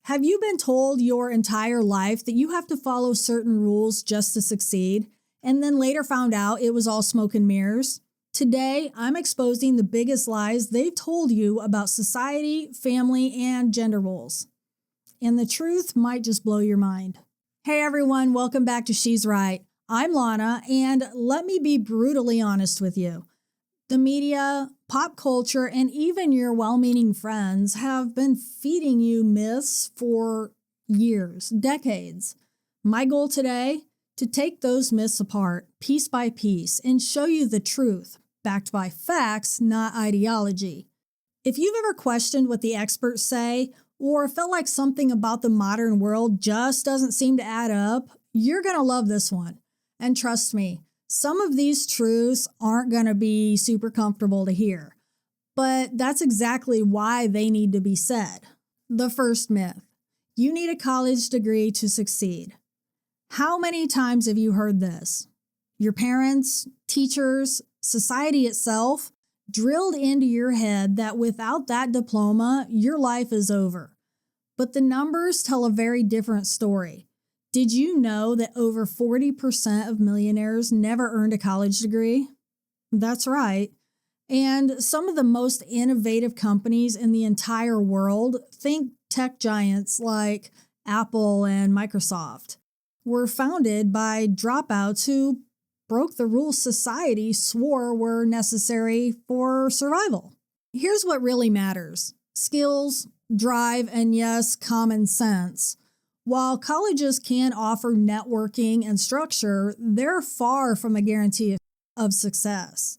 Have you been told your entire life that you have to follow certain rules just to succeed, and then later found out it was all smoke and mirrors? Today, I'm exposing the biggest lies they've told you about society, family, and gender roles. And the truth might just blow your mind. Hey everyone, welcome back to She's Right. I'm Lana, and let me be brutally honest with you. The media, pop culture, and even your well-meaning friends have been feeding you myths for years, decades. My goal today, to take those myths apart piece by piece and show you the truth, backed by facts, not ideology. If you've ever questioned what the experts say, or felt like something about the modern world just doesn't seem to add up, you're going to love this one. And trust me, some of these truths aren't going to be super comfortable to hear, but that's exactly why they need to be said. The first myth: you need a college degree to succeed. How many times have you heard this? Your parents, teachers, society itself drilled into your head that without that diploma, your life is over. But the numbers tell a very different story. Did you know that over 40% of millionaires never earned a college degree? That's right. And some of the most innovative companies in the entire world, think tech giants like Apple and Microsoft, were founded by dropouts who broke the rules society swore were necessary for survival. Here's what really matters: skills, drive, and yes, common sense. While colleges can offer networking and structure, they're far from a guarantee of success.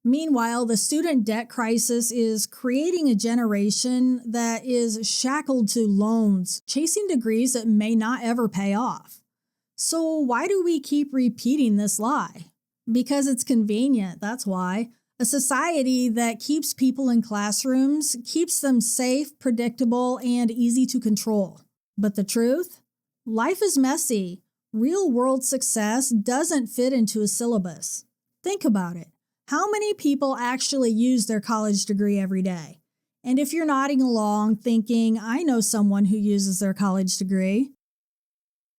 Meanwhile, the student debt crisis is creating a generation that is shackled to loans, chasing degrees that may not ever pay off. So why do we keep repeating this lie? Because it's convenient, that's why. A society that keeps people in classrooms keeps them safe, predictable, and easy to control. But the truth? Life is messy. Real-world success doesn't fit into a syllabus. Think about it. How many people actually use their college degree every day? And if you're nodding along thinking, I know someone who uses their college degree,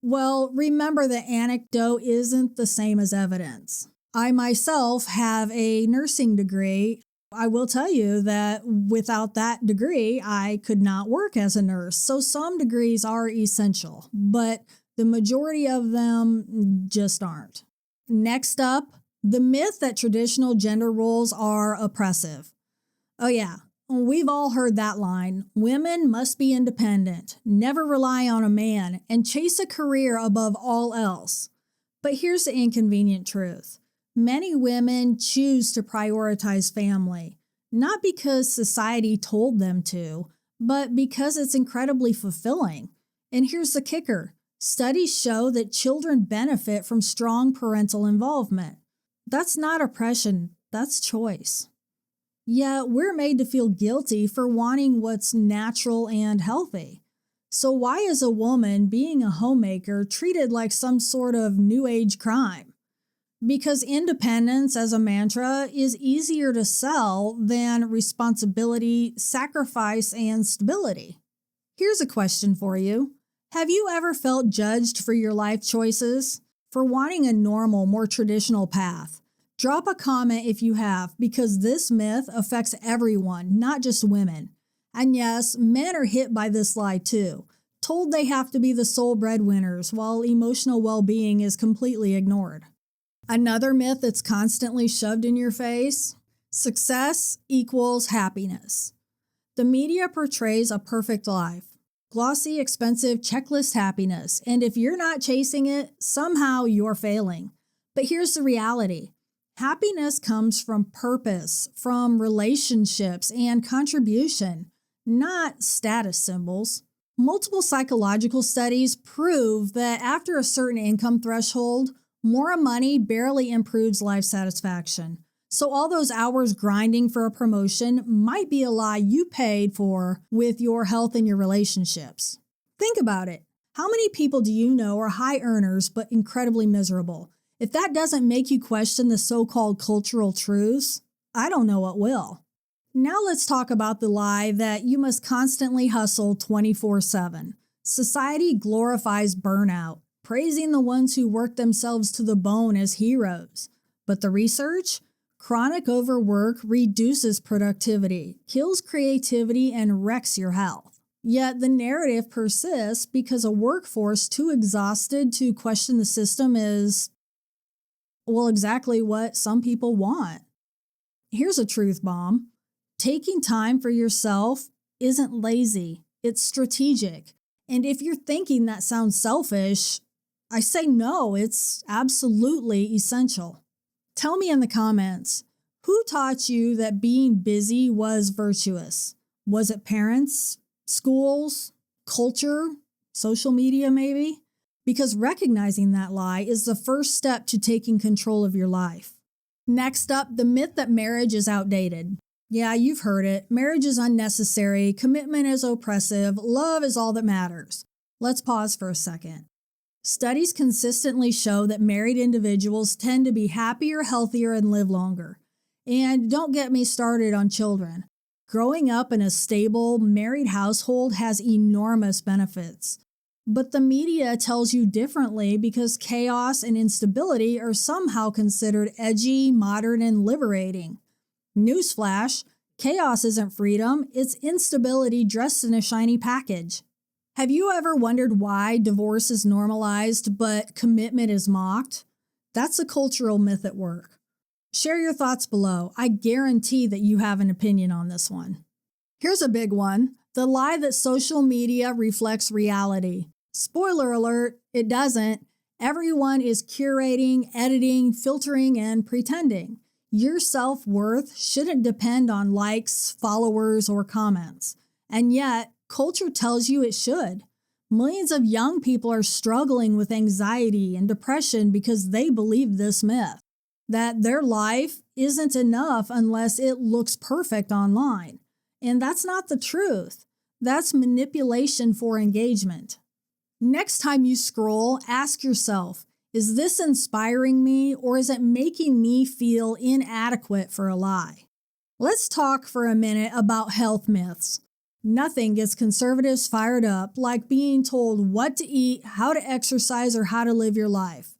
well, remember that anecdote isn't the same as evidence. I myself have a nursing degree. I will tell you that without that degree, I could not work as a nurse. So some degrees are essential, but the majority of them just aren't. Next up, the myth that traditional gender roles are oppressive. Oh yeah, we've all heard that line. Women must be independent, never rely on a man, and chase a career above all else. But here's the inconvenient truth. Many women choose to prioritize family, not because society told them to, but because it's incredibly fulfilling. And here's the kicker. Studies show that children benefit from strong parental involvement. That's not oppression, that's choice. Yet we're made to feel guilty for wanting what's natural and healthy. So why is a woman being a homemaker treated like some sort of new age crime? Because independence as a mantra is easier to sell than responsibility, sacrifice, and stability. Here's a question for you. Have you ever felt judged for your life choices? For wanting a normal, more traditional path? Drop a comment if you have, because this myth affects everyone, not just women. And yes, men are hit by this lie too, told they have to be the sole breadwinners while emotional well-being is completely ignored. Another myth that's constantly shoved in your face: success equals happiness. The media portrays a perfect life, glossy, expensive, checklist happiness, and if you're not chasing it, somehow you're failing. But here's the reality. Happiness comes from purpose, from relationships and contribution, not status symbols. Multiple psychological studies prove that after a certain income threshold, more money barely improves life satisfaction. So all those hours grinding for a promotion might be a lie you paid for with your health and your relationships. Think about it. How many people do you know are high earners but incredibly miserable? If that doesn't make you question the so-called cultural truths, I don't know what will. Now let's talk about the lie that you must constantly hustle 24/7. Society glorifies burnout, praising the ones who work themselves to the bone as heroes. But the research? Chronic overwork reduces productivity, kills creativity, and wrecks your health. Yet the narrative persists because a workforce too exhausted to question the system is, well, exactly what some people want. Here's a truth bomb. Taking time for yourself isn't lazy, it's strategic. And if you're thinking that sounds selfish, I say no, it's absolutely essential. Tell me in the comments, who taught you that being busy was virtuous? Was it parents, schools, culture, social media maybe? Because recognizing that lie is the first step to taking control of your life. Next up, the myth that marriage is outdated. Yeah, you've heard it. Marriage is unnecessary, commitment is oppressive, love is all that matters. Let's pause for a second. Studies consistently show that married individuals tend to be happier, healthier, and live longer. And don't get me started on children. Growing up in a stable, married household has enormous benefits. But the media tells you differently because chaos and instability are somehow considered edgy, modern, and liberating. Newsflash, chaos isn't freedom, it's instability dressed in a shiny package. Have you ever wondered why divorce is normalized but commitment is mocked? That's a cultural myth at work. Share your thoughts below. I guarantee that you have an opinion on this one. Here's a big one. The lie that social media reflects reality. Spoiler alert, it doesn't. Everyone is curating, editing, filtering, and pretending. Your self-worth shouldn't depend on likes, followers, or comments. And yet, culture tells you it should. Millions of young people are struggling with anxiety and depression because they believe this myth, that their life isn't enough unless it looks perfect online. And that's not the truth. That's manipulation for engagement. Next time you scroll, ask yourself, is this inspiring me or is it making me feel inadequate for a lie? Let's talk for a minute about health myths. Nothing gets conservatives fired up like being told what to eat, how to exercise, or how to live your life.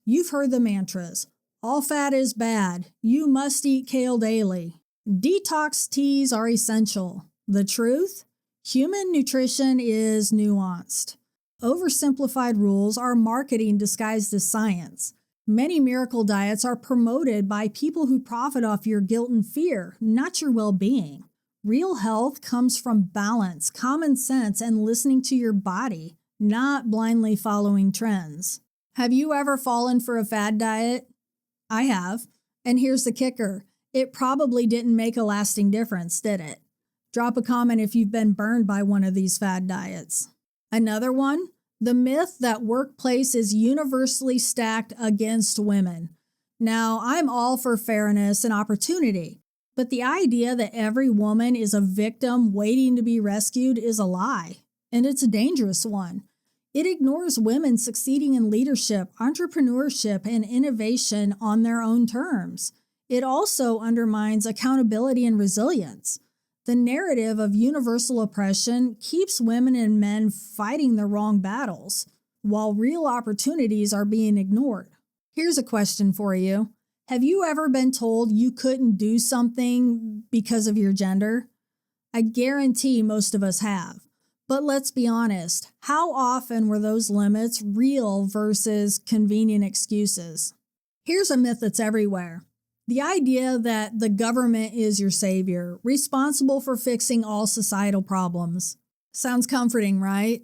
You've heard the mantras. All fat is bad. You must eat kale daily. Detox teas are essential. The truth? Human nutrition is nuanced. Oversimplified rules are marketing disguised as science. Many miracle diets are promoted by people who profit off your guilt and fear, not your well-being. Real health comes from balance, common sense, and listening to your body, not blindly following trends. Have you ever fallen for a fad diet? I have. And here's the kicker. It probably didn't make a lasting difference, did it? Drop a comment if you've been burned by one of these fad diets. Another one, the myth that workplace is universally stacked against women. Now, I'm all for fairness and opportunity, but the idea that every woman is a victim waiting to be rescued is a lie, and it's a dangerous one. It ignores women succeeding in leadership, entrepreneurship, and innovation on their own terms. It also undermines accountability and resilience. The narrative of universal oppression keeps women and men fighting the wrong battles, while real opportunities are being ignored. Here's a question for you. Have you ever been told you couldn't do something because of your gender? I guarantee most of us have. But let's be honest, how often were those limits real versus convenient excuses? Here's a myth that's everywhere. The idea that the government is your savior, responsible for fixing all societal problems. Sounds comforting, right?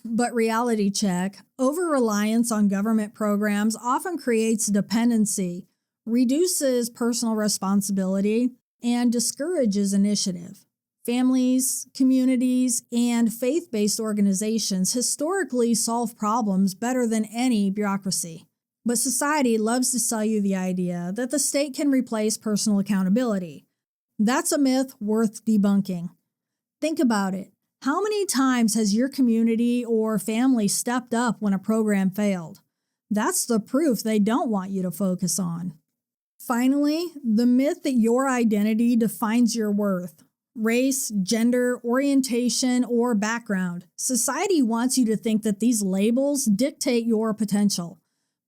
But reality check, over-reliance on government programs often creates dependency, reduces personal responsibility, and discourages initiative. Families, communities, and faith-based organizations historically solve problems better than any bureaucracy. But society loves to sell you the idea that the state can replace personal accountability. That's a myth worth debunking. Think about it. How many times has your community or family stepped up when a program failed? That's the proof they don't want you to focus on. Finally, the myth that your identity defines your worth. race, gender, orientation, or background. Society wants you to think that these labels dictate your potential.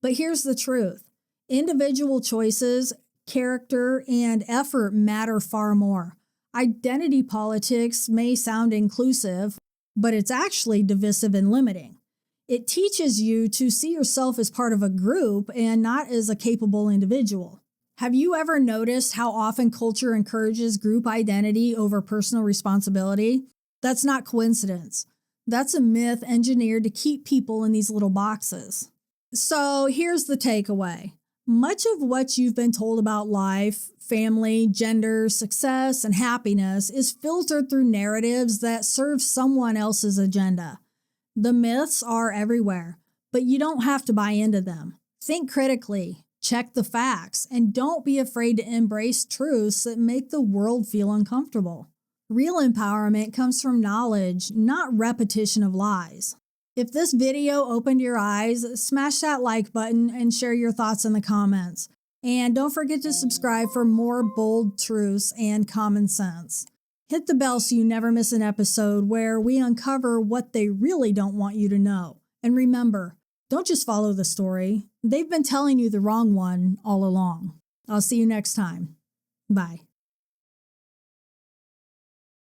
But here's the truth. Individual choices, character, and effort matter far more. Identity politics may sound inclusive, but it's actually divisive and limiting. It teaches you to see yourself as part of a group and not as a capable individual. Have you ever noticed how often culture encourages group identity over personal responsibility? That's not coincidence. That's a myth engineered to keep people in these little boxes. So here's the takeaway. Much of what you've been told about life, family, gender, success, and happiness is filtered through narratives that serve someone else's agenda. The myths are everywhere, but you don't have to buy into them. Think critically, check the facts, and don't be afraid to embrace truths that make the world feel uncomfortable. Real empowerment comes from knowledge, not repetition of lies. If this video opened your eyes, smash that like button and share your thoughts in the comments. And don't forget to subscribe for more bold truths and common sense. Hit the bell so you never miss an episode where we uncover what they really don't want you to know. And remember, don't just follow the story. They've been telling you the wrong one all along. I'll see you next time. Bye.